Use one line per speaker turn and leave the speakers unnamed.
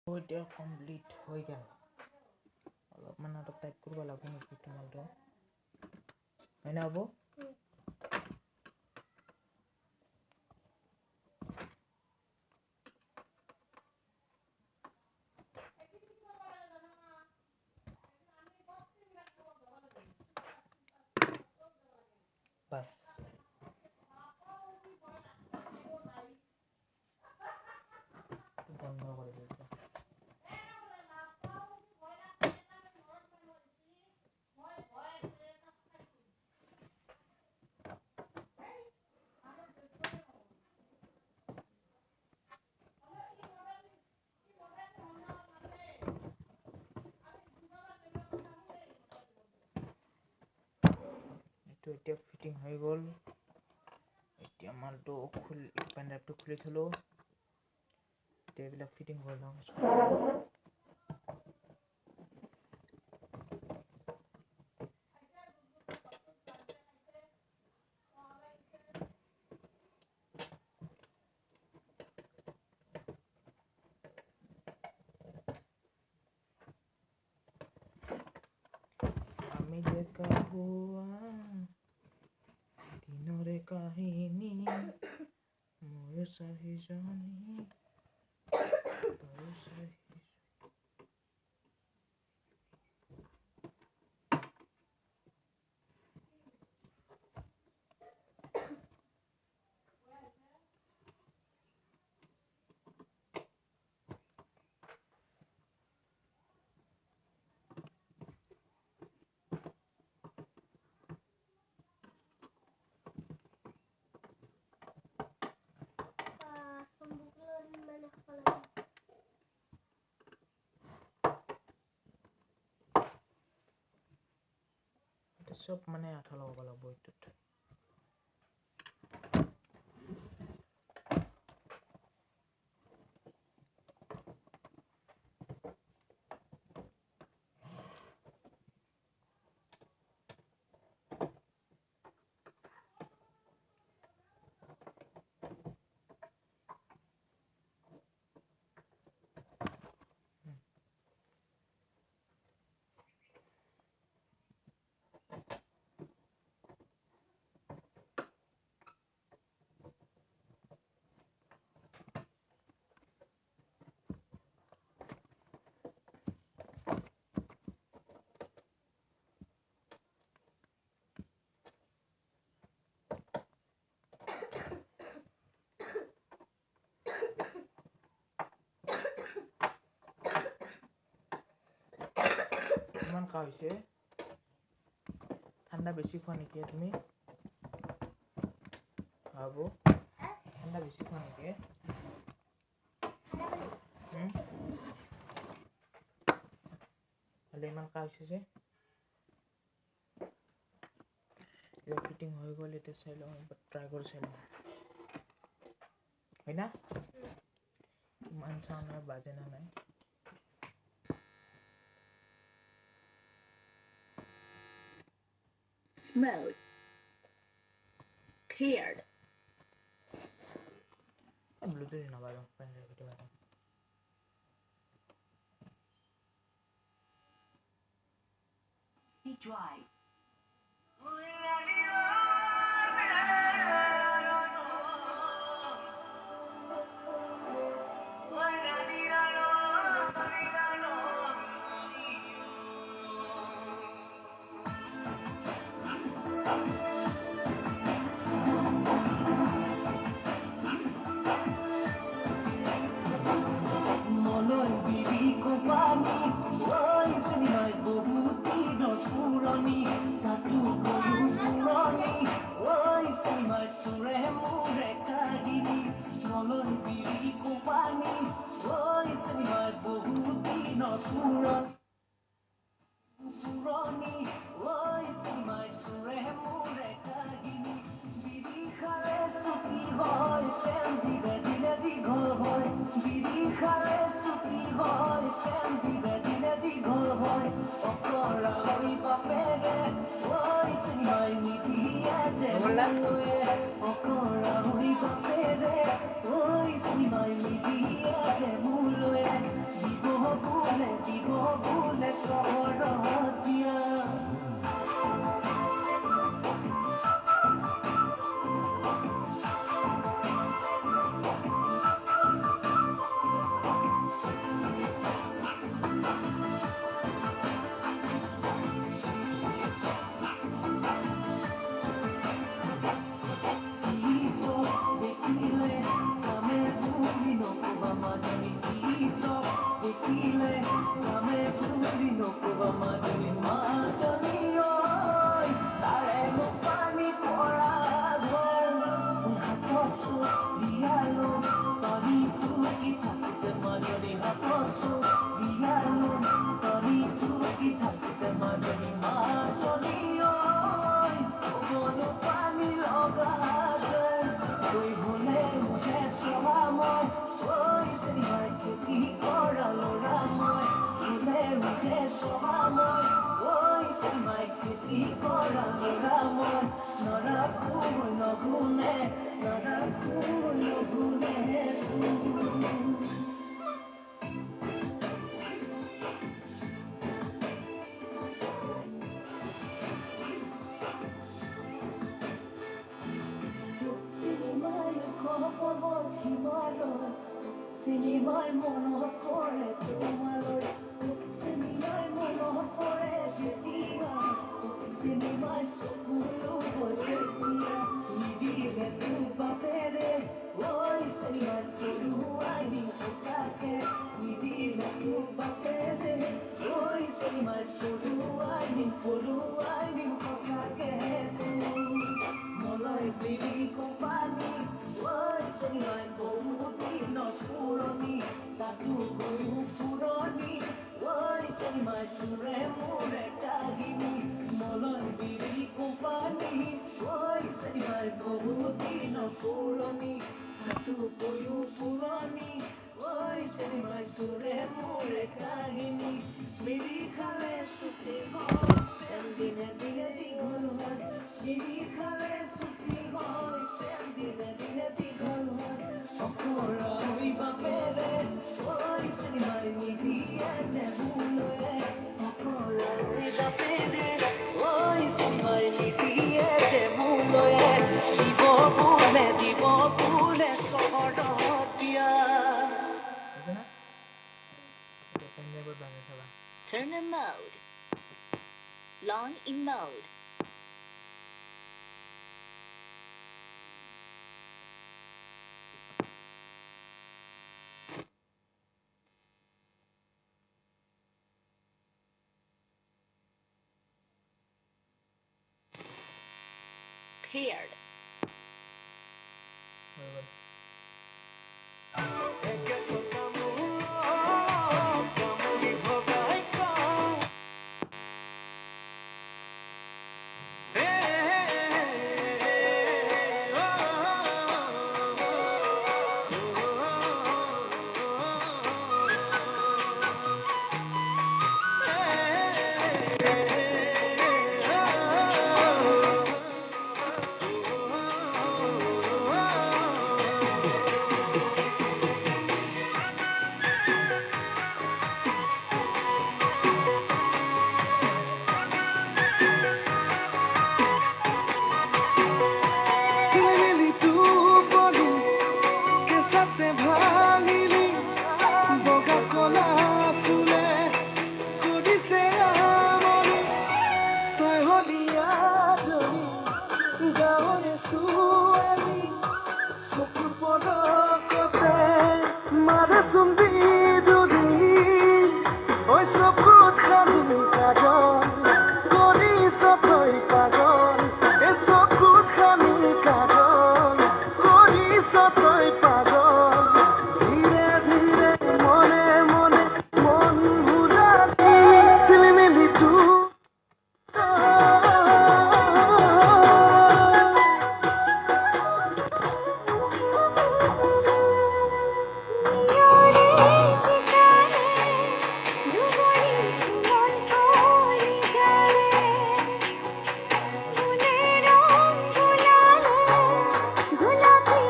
এতিয়া কমপ্লিট হৈ গ'ল অলপমান আৰু টাইপ কৰিব লাগিব নেকি তোমালটো হয় না হ'ব বাস বন্ধ কৰি দিছো এতিয়া ফিটিং হৈ গ'ল এতিয়া মালটো পেন ড্ৰাইভটো খুলি থলো এতিয়া এইবিলাক ফিটিং কৰি লওঁ আমি দেখা हुआ দিনৰে কাহিনী মই চাহি জানি তই চাহি সব মানে আঠা লগাব লাগিব এইটোত কিমান কাহ হৈছে ঠাণ্ডা বেছি খোৱা নেকি তুমি বাবু ঠাণ্ডা বেছি খোৱা নেকি হলে ইমান কাহ হৈছে যে এতিয়া ফিটিং হৈ গ'ল এতিয়া চাই লওঁ ট্ৰাই কৰি চাই লওঁ হয় না কিমান চাউণ্ড হয় বাজে না নাই
Mode cleared.
Bluetooth nabago pen drive itu bago.
Drive. Sinimai monokore tumaloi, sinimai monokore jetia, sinimai sokulu botetia, nidile tu papere, oi sinimai tulu ani posake, nidile tu papere, oi sinimai tulu ani posake, moloi bili kompani, oi sinimai bomuti no puroni, tatu koyu puroni, oi sinimai ture mure kagini, moloi bili kompani, oi sinimai bomuti no puroni, tatu koyu puroni, oi sinimai ture mure kagini, miri khale suti ho, dine dine digol ho, miri khale suti ho, dine dine digol ho, okora oi bapere, oi sinimai nidiye jebuloe, okora oi bapere, oi sinimai nidiye jebuloe, dibo bule sohorotia.
Turn in mode. Long in mode. Paired.
Mother, some